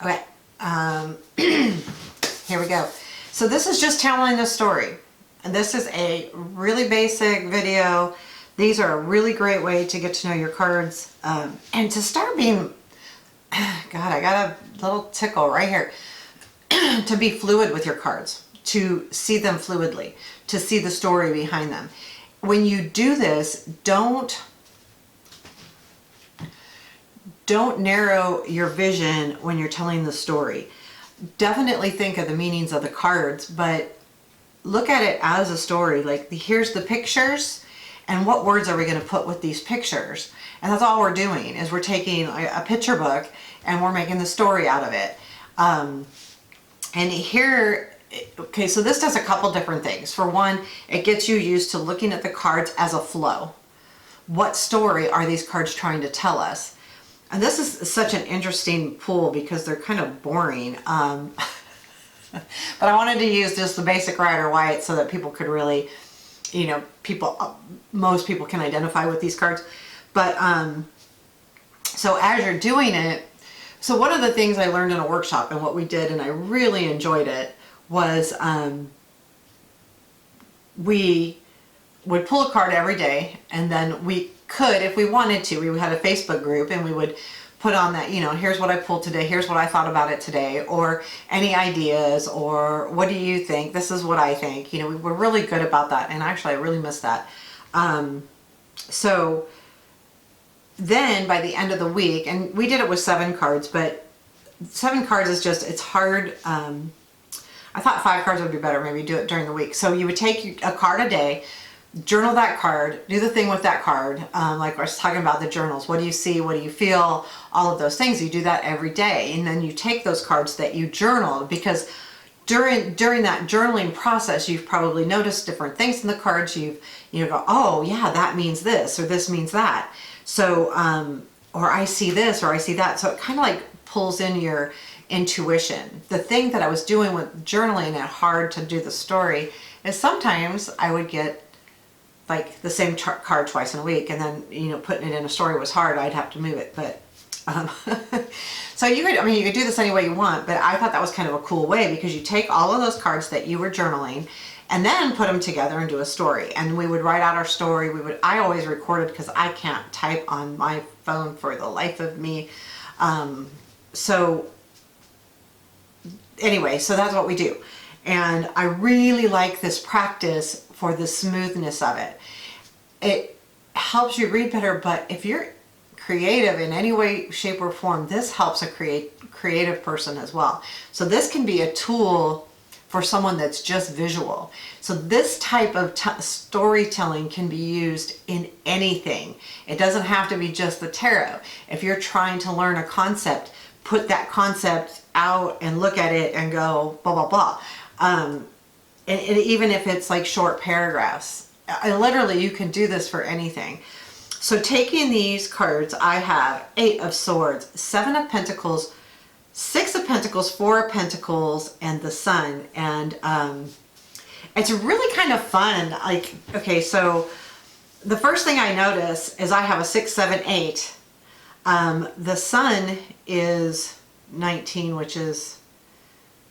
Okay, here we go. So this is just telling the story. And this is a really basic video. These are a really great way to get to know your cards and to start being, God, I got a little tickle right here, to be fluid with your cards, to see them fluidly, to see the story behind them. When you do this, don't narrow your vision when you're telling the story. Definitely think of the meanings of the cards, but look at it as a story. Like, here's the pictures, and what words are we going to put with these pictures? And that's all we're doing, is we're taking a picture book and we're making the story out of it. And here, okay, so this does a couple different things. For one, it gets you used to looking at the cards as a flow. What story are these cards trying to tell us? And this is such an interesting pool because they're kind of boring. But I wanted to use just the basic Rider White so that people could really, you know, most people can identify with these cards. But so as you're doing it, so one of the things I learned in a workshop and what we did, and I really enjoyed it, was we would pull a card every day, and then we could, if we wanted to, we had a Facebook group and we would put on that, you know, here's what I pulled today, here's what I thought about it today, or any ideas, or what do you think? This is what I think. You know, we were really good about that, and actually I really missed that. So then by the end of the week, and we did it with 7 cards, but 7 cards is just, it's hard. I thought 5 cards would be better, maybe do it during the week. So you would take a card a day, journal that card, do the thing with that card, like I was talking about the journals. What do you see? What do you feel? All of those things. You do that every day, and then you take those cards that you journaled, because during that journaling process, you've probably noticed different things in the cards. You go, oh yeah, that means this, or this means that. So, or I see this, or I see that. So it kind of like pulls in your intuition. The thing that I was doing with journaling and hard to do the story is sometimes I would get like the same card twice in a week, and then, you know, putting it in a story was hard. I'd have to move it, but so you could, I mean, you could do this any way you want, but I thought that was kind of a cool way, because you take all of those cards that you were journaling and then put them together and do a story. And we would write out our story. I always recorded, because I can't type on my phone for the life of me. So anyway, so that's what we do. And I really like this practice for the smoothness of it. It helps you read better, but if you're creative in any way, shape, or form, this helps a creative person as well. So this can be a tool for someone that's just visual. So this type of storytelling can be used in anything. It doesn't have to be just the tarot. If you're trying to learn a concept, put that concept out and look at it and go blah, blah, blah. And even if it's like short paragraphs, literally you can do this for anything. So taking these cards, I have 8 of Swords, 7 of Pentacles, 6 of Pentacles, 4 of Pentacles, and the Sun. And it's really kind of fun. Like, okay, so the first thing I notice is I have a 6, 7, 8. The Sun is 19, which is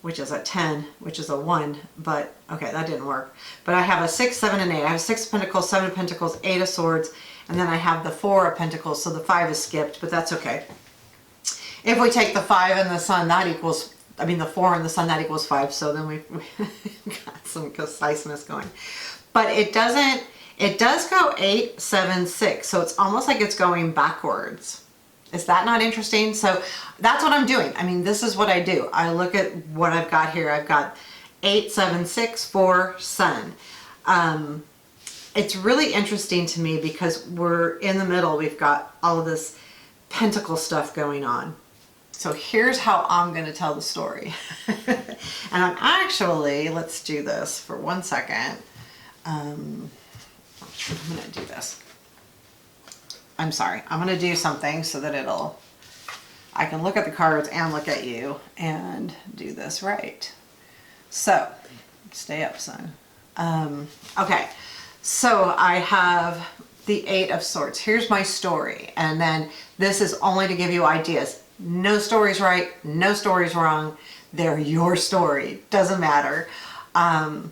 a 10, which is a 1, but okay, that didn't work. But I have a 6, 7, and 8. I have 6 of Pentacles, 7 of Pentacles, 8 of Swords, and then I have the 4 of Pentacles, so the 5 is skipped, but that's okay. If we take the 5 and the Sun, that equals, I mean the 4 and the Sun, that equals 5, so then we've got some conciseness going. But it does go 8, 7, 6, so it's almost like it's going backwards. Is that not interesting? So that's what I'm doing. I mean, this is what I do. I look at what I've got here. I've got 8, 7, 6, 4, Sun. It's really interesting to me because we're in the middle. We've got all of this pentacle stuff going on. So here's how I'm going to tell the story. And I'm actually, let's do this for 1 second. I'm going to do this. I'm sorry, I'm going to do something so that I can look at the cards and look at you and do this right. So, stay up, son. Okay, so I have the 8 of Swords. Here's my story, and then this is only to give you ideas. No story's right, no story's wrong. They're your story. Doesn't matter. So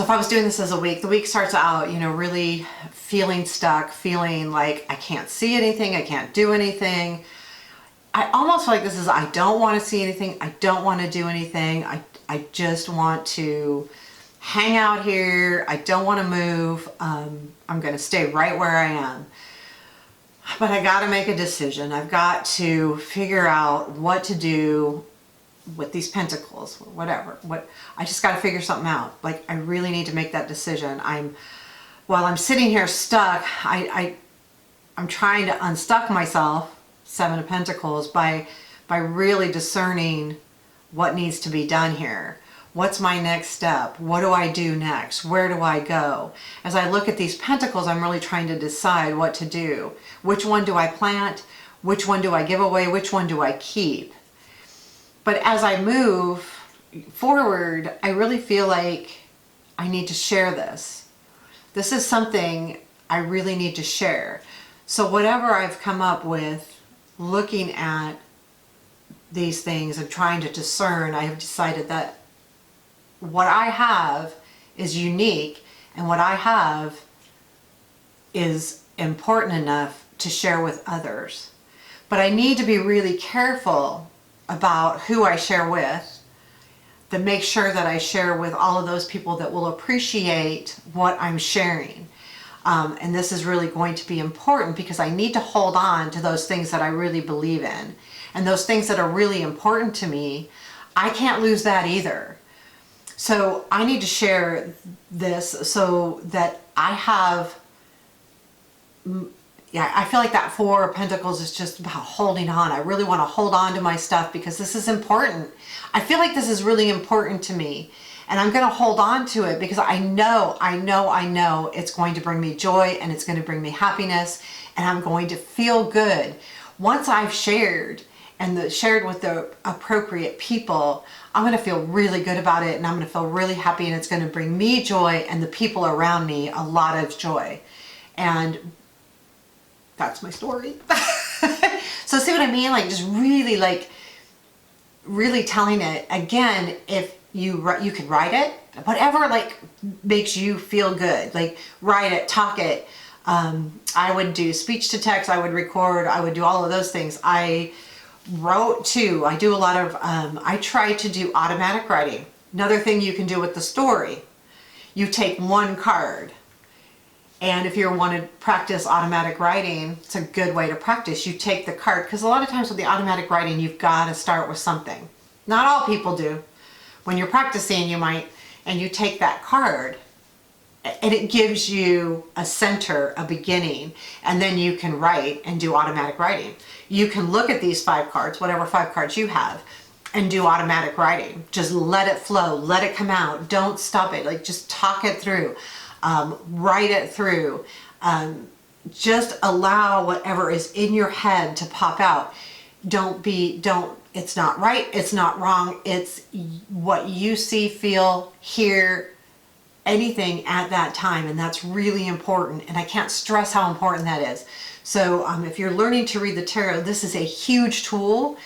if I was doing this as a week, the week starts out, you know, really feeling stuck, feeling like I can't see anything, I can't do anything. I almost feel like this is, I don't want to see anything, I don't want to do anything, I just want to hang out here, I don't want to move, I'm going to stay right where I am. But I got to make a decision. I've got to figure out what to do with these pentacles, whatever. I just got to figure something out. Like, I really need to make that decision. While I'm sitting here stuck, I'm trying to unstuck myself, Seven of Pentacles, by really discerning what needs to be done here. What's my next step? What do I do next? Where do I go? As I look at these pentacles, I'm really trying to decide what to do. Which one do I plant? Which one do I give away? Which one do I keep? But as I move forward, I really feel like I need to share this. This is something I really need to share. So whatever I've come up with, looking at these things and trying to discern, I have decided that what I have is unique, and what I have is important enough to share with others. But I need to be really careful about who I share with, to make sure that I share with all of those people that will appreciate what I'm sharing. And this is really going to be important because I need to hold on to those things that I really believe in. And those things that are really important to me, I can't lose that either. So I need to share this so that I have, I feel like that Four of Pentacles is just about holding on. I really want to hold on to my stuff because this is important. I feel like this is really important to me. And I'm going to hold on to it because I know it's going to bring me joy, and it's going to bring me happiness, and I'm going to feel good. Once I've shared and shared with the appropriate people, I'm going to feel really good about it, and I'm going to feel really happy, and it's going to bring me joy and the people around me a lot of joy. And that's my story. So see what I mean? Like, just really telling it. Again, if you could write it, whatever like makes you feel good, like write it, talk it. I would do speech to text, I would record, I would do all of those things. I wrote too. I do a lot of, I try to do automatic writing. Another thing you can do with the story, you take one card. And if you want to practice automatic writing, it's a good way to practice. You take the card, because a lot of times with the automatic writing, you've got to start with something. Not all people do. When you're practicing, you might, and you take that card, and it gives you a center, a beginning, and then you can write and do automatic writing. You can look at these 5 cards, whatever 5 cards you have, and do automatic writing. Just let it flow, let it come out. Don't stop it. Like, just talk it through. Write it through. Just allow whatever is in your head to pop out. It's not right, it's not wrong, it's what you see, feel, hear, anything at that time, and that's really important, and I can't stress how important that is. So if you're learning to read the tarot, this is a huge tool,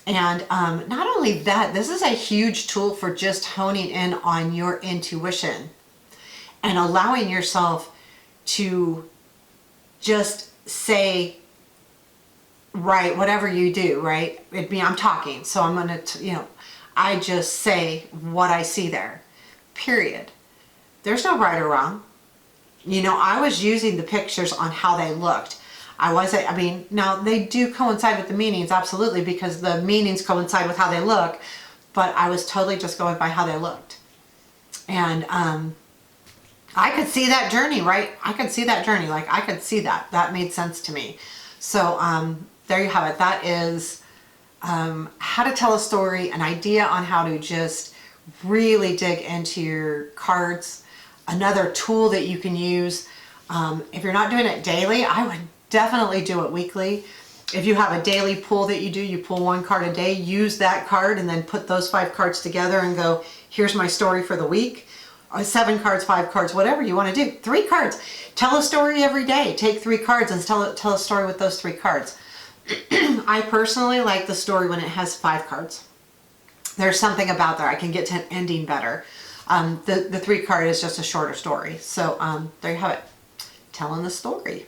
and not only that, this is a huge tool for just honing in on your intuition and allowing yourself to just say, right, whatever you do, right? I'm talking, so I'm going to, I just say what I see there, period. There's no right or wrong. I was using the pictures on how they looked. Now they do coincide with the meanings, absolutely, because the meanings coincide with how they look, but I was totally just going by how they looked. And I could see that journey, right? I could see that journey. Like, I could see that. That made sense to me. So there you have it. That is how to tell a story, an idea on how to just really dig into your cards. Another tool that you can use. If you're not doing it daily, I would definitely do it weekly. If you have a daily pull that you do, you pull 1 card a day, use that card and then put those 5 cards together and go, here's my story for the week. 7 cards, 5 cards, whatever you want to do. 3 cards. Tell a story every day. Take 3 cards and tell a story with those 3 cards. I personally like the story when it has 5 cards. There's something about there. I can get to an ending better. The 3 card is just a shorter story. So there you have it. Telling the story.